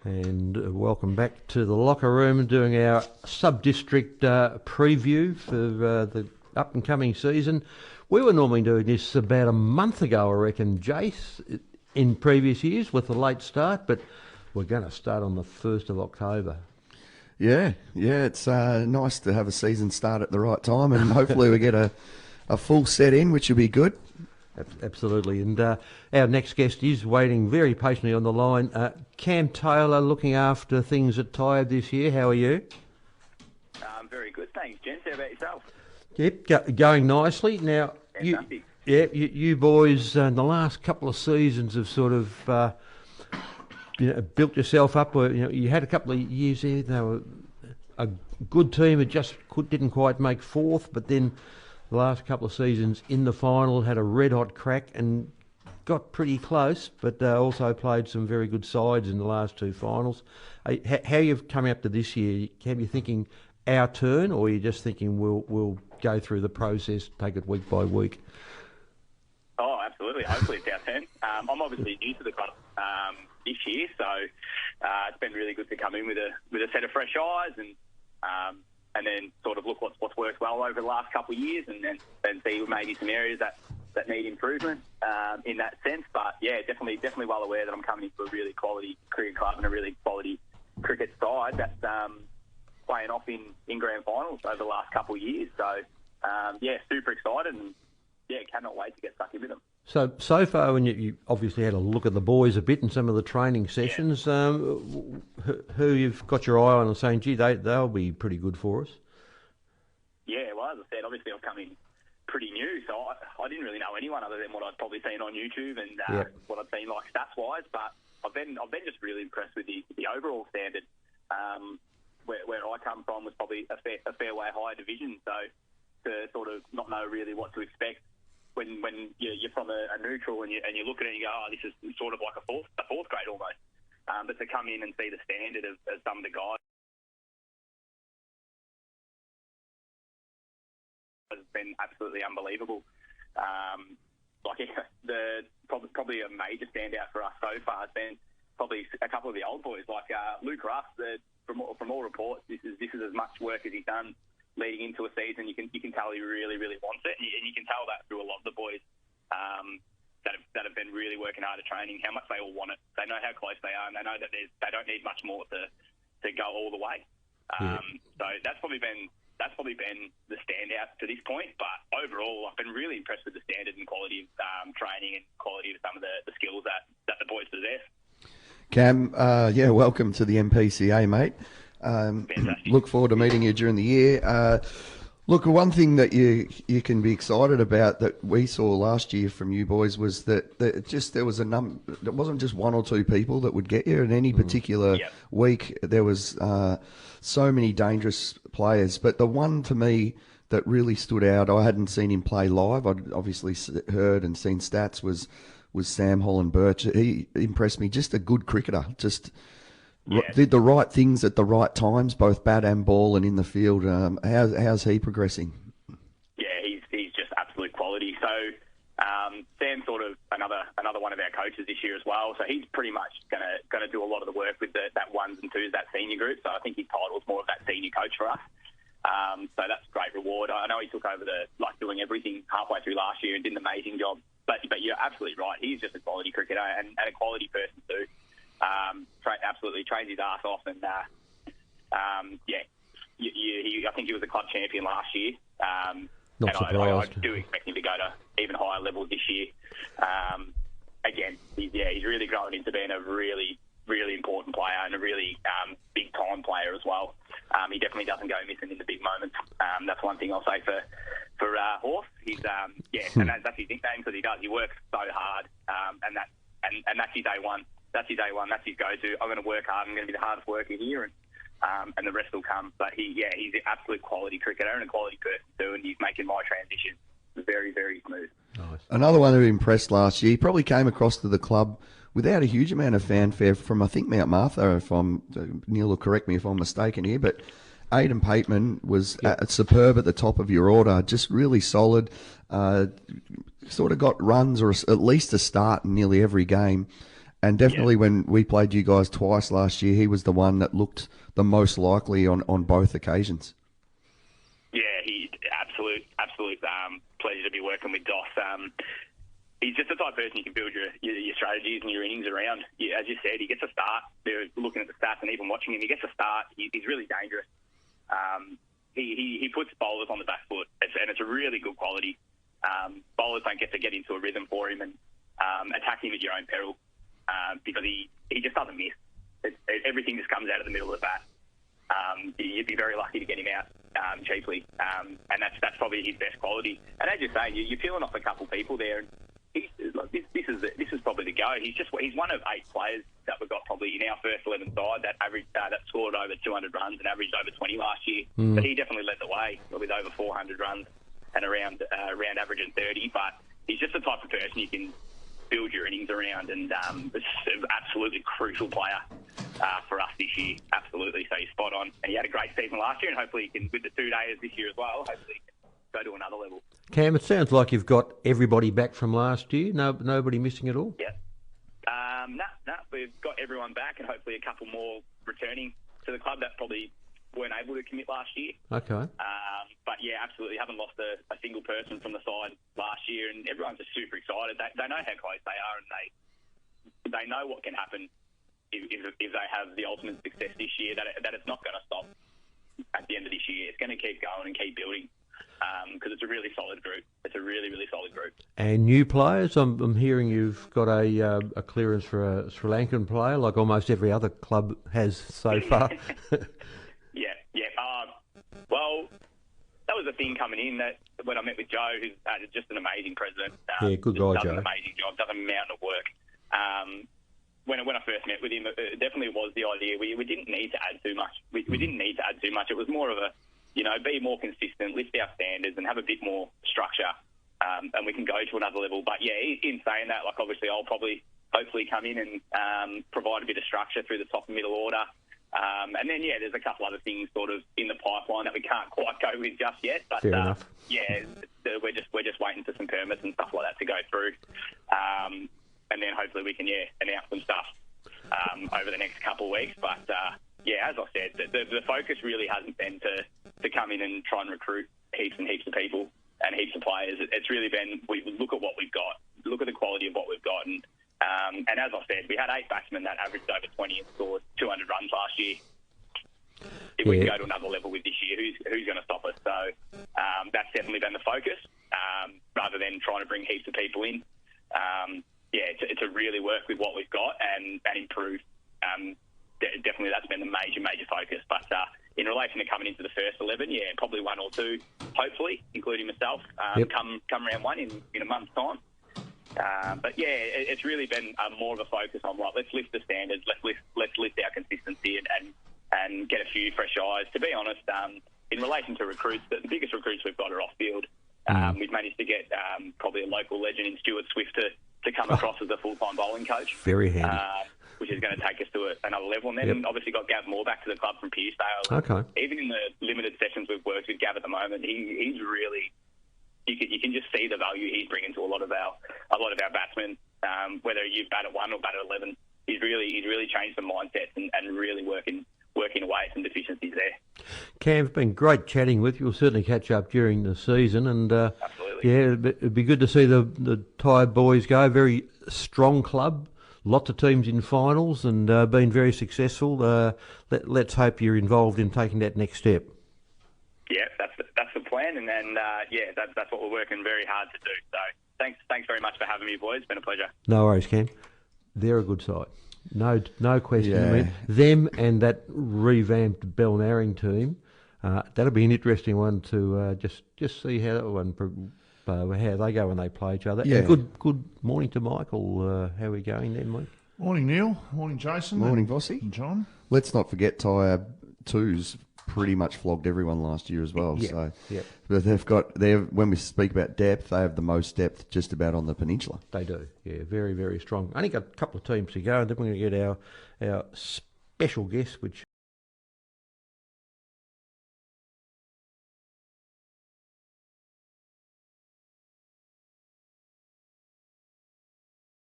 And welcome back to the locker room, doing our sub-district preview for the up-and-coming season. We were normally doing this about a month ago, I reckon, Jace, in previous years with a late start, but we're going to start on the 1st of October. Yeah, it's nice to have a season start at the right time, and hopefully we get a full set in, which will be good. Absolutely. And our next guest is waiting very patiently on the line. Cam Taylor, looking after things at Tyabb this year. How are you? Very good, thanks, gents. How about yourself? Yep, going nicely. Now, you boys in the last couple of seasons have sort of built yourself up. You had a couple of years there. They were a good team. It just didn't quite make fourth, but then the last couple of seasons in the final had a red-hot crack and got pretty close, but also played some very good sides in the last two finals. How you've come up to this year? Have you thinking our turn, or are you just thinking we'll go through the process, take it week by week? Oh, absolutely. Hopefully it's our turn. I'm obviously new to the club this year, so it's been really good to come in with a set of fresh eyes and then sort of look what's worked well over the last couple of years and see maybe some areas that need improvement in that sense. But yeah, definitely well aware that I'm coming into a really quality cricket club and a really quality cricket side that's playing off in grand finals over the last couple of years. So yeah, super excited and yeah, cannot wait to get stuck in with them. So far, when you obviously had a look at the boys a bit in some of the training sessions, who you've got your eye on and saying, gee, they'll be pretty good for us? Yeah, well, as I said, obviously I've come in pretty new, so I didn't really know anyone other than what I'd probably seen on YouTube and what I'd seen like stats-wise, but I've been just really impressed with the overall standard. Where I come from was probably a fair way higher division, so to sort of not know really what to expect when you're from a neutral and you look at it and you go, oh, this is sort of like a fourth grade almost. But to come in and see the standard of some of the guys has been absolutely unbelievable. Probably a major standout for us so far has been probably a couple of the old boys, like Luke Ruff. From all reports, this is as much work as he's done leading into a season. You can tell he really wants it, and you can tell that through a lot of the boys that have been really working hard at training, how much they all want it. They know how close they are, and they know that they don't need much more to go all the way. So that's probably been the standout to this point. But overall, I've been really impressed with the standard and quality of training and quality of some of the skills that the boys possess. Cam, welcome to the MPCA, mate. Look forward to meeting you during the year. Look, one thing that you can be excited about that we saw last year from you boys was that there was it wasn't just one or two people that would get you in any particular week. There was so many dangerous players, but the one to me that really stood out, I hadn't seen him play live. I'd obviously heard and seen stats, was Sam Holland-Birch. He impressed me. Just a good cricketer. Did the right things at the right times, both bat and ball and in the field. How's he progressing? Yeah, he's just absolute quality. So Sam's sort of another one of our coaches this year as well. So he's pretty much going to do a lot of the work with that ones and twos, that senior group. So I think his title's more of that senior coach for us. So that's a great reward. I know he took over doing everything halfway through last year and did an amazing job. But you're absolutely right. He's just a quality cricketer and a quality person too. Absolutely trains his ass off, and I think he was a club champion last year. Not surprised. I do expect him to go to even higher levels this year. Again, he's really grown into being a really, really important player and a really big time player as well. He definitely doesn't go missing in the big moments. That's one thing I'll say for Horse. He's and that's his nickname because he does. He works so hard, and that's his A1. That's his A1. That's his go-to. I'm going to work hard. I'm going to be the hardest worker here, and the rest will come. But he's an absolute quality cricketer and a quality person too, and he's making my transition very, very smooth. Nice. Another one who impressed last year, he probably came across to the club without a huge amount of fanfare from, I think, Mount Martha, Neil will correct me if I'm mistaken here, but Aiden Pateman was superb at the top of your order, just really solid, sort of got runs or at least a start in nearly every game. And definitely when we played you guys twice last year, he was the one that looked the most likely on both occasions. Yeah, he absolute pleasure to be working with Doss. He's just the type of person you can build your strategies and your innings around. As you said, he gets a start. They're looking at the stats and even watching him, he gets a start. He's really dangerous. He puts bowlers on the back foot, and it's a really good quality. Bowlers don't get to get into a rhythm for him and attack him at your own peril because he just doesn't miss. Everything just comes out of the middle of the bat. You'd be very lucky to get him out cheaply, and that's probably his best quality. And as you say, you're peeling off a couple people there. And this is probably the go. He's one of 8 players that we've got probably in our first 11 side that scored over 200 runs and averaged over 20 last year. But he definitely led the way with over 400 runs and around averaging 30. But he's just the type of person you can build your innings around, and it's an absolutely crucial player for us this year. Absolutely. So he's spot on. And he had a great season last year, and hopefully he can, with the 2 days this year as well, hopefully he can go to another level. Cam, it sounds like you've got everybody back from last year. Nobody missing at all? Yeah. No, we've got everyone back, and hopefully a couple more returning to the club that probably weren't able to commit last year. Okay. But yeah, absolutely. Haven't lost a single person from the side last year, and everyone's just super excited. They know how close they are, and they know what can happen if they have the ultimate success this year, that it's not going to stop at the end of this year. It's going to keep going and keep building because it's a really solid group. It's a really, really solid group. And new players, I'm hearing you've got a clearance for a Sri Lankan player, like almost every other club has so far. Yeah. Well, that was the thing coming in, that when I met with Joe, who's just an amazing president. Good guy, does Joe. Does an amazing job, does a mountain of work. When I first met with him, it definitely was the idea. We didn't need to add too much. We didn't need to add too much. It was more of a, be more consistent, lift our standards and have a bit more structure, and we can go to another level. But yeah, in saying that, like obviously I'll probably hopefully come in and provide a bit of structure through the top and middle order. And then, there's a couple other things sort of in the pipeline that we can't quite go with just yet. But fair enough. We're just waiting for some permits and stuff like that to go through. And then hopefully we can announce some stuff over the next couple of weeks. But as I said, the focus really hasn't been to come in and try and recruit heaps and heaps of people and heaps of players. It's really been, we look at what we've got, look at the quality of what we've got, and as I said, we had 8 batsmen that averaged over 20 and scored 200 runs last year. If we can go to another level with this year, who's going to stop us? So that's definitely been the focus, rather than trying to bring heaps of people in. To really work with what we've got and improve. Definitely that's been the major focus. But in relation to coming into the first 11, probably 1 or 2, hopefully, including myself, come round 1 in a month's time. But it's really been more of a focus on, right, let's lift the standards, let's lift our consistency and get a few fresh eyes. To be honest, in relation to recruits, the biggest recruits we've got are off field. We've managed to get probably a local legend in Stuart Swift to come across as a full-time bowling coach. Very handy. Which is going to take us to another level. And then obviously got Gav Moore back to the club from Pearcedale. Okay. Even in the limited sessions we've worked with Gav at the moment, he's really, you can just see the value he's bringing to a lot of our batsmen. Whether you bat at 1 or bat at 11, he's really changed the mindsets and really working away at some deficiencies there. Cam, it's been great chatting with you. We'll certainly catch up during the season, and absolutely, it'd be good to see the Tyabb boys go. Very strong club, lots of teams in finals, and been very successful. Let's hope you're involved in taking that next step. Yeah, that's the plan, and then that's what we're working very hard to do. So thanks very much for having me, boys. It's been a pleasure. No worries, Cam. They're a good side. No question. Yeah. I mean, them and that revamped Belnaring team, that'll be an interesting one to just see how that one how they go when they play each other. Yeah. And good morning to Michael. How are we going then, Mike? Morning, Neil. Morning, Jason. Morning, Vossi. And John. Let's not forget Tyabb 2's pretty much flogged everyone last year as well. Yeah. So, but when we speak about depth, they have the most depth just about on the peninsula. They do, yeah, very, very strong. Only got a couple of teams to go, and then we're going to get our special guest, which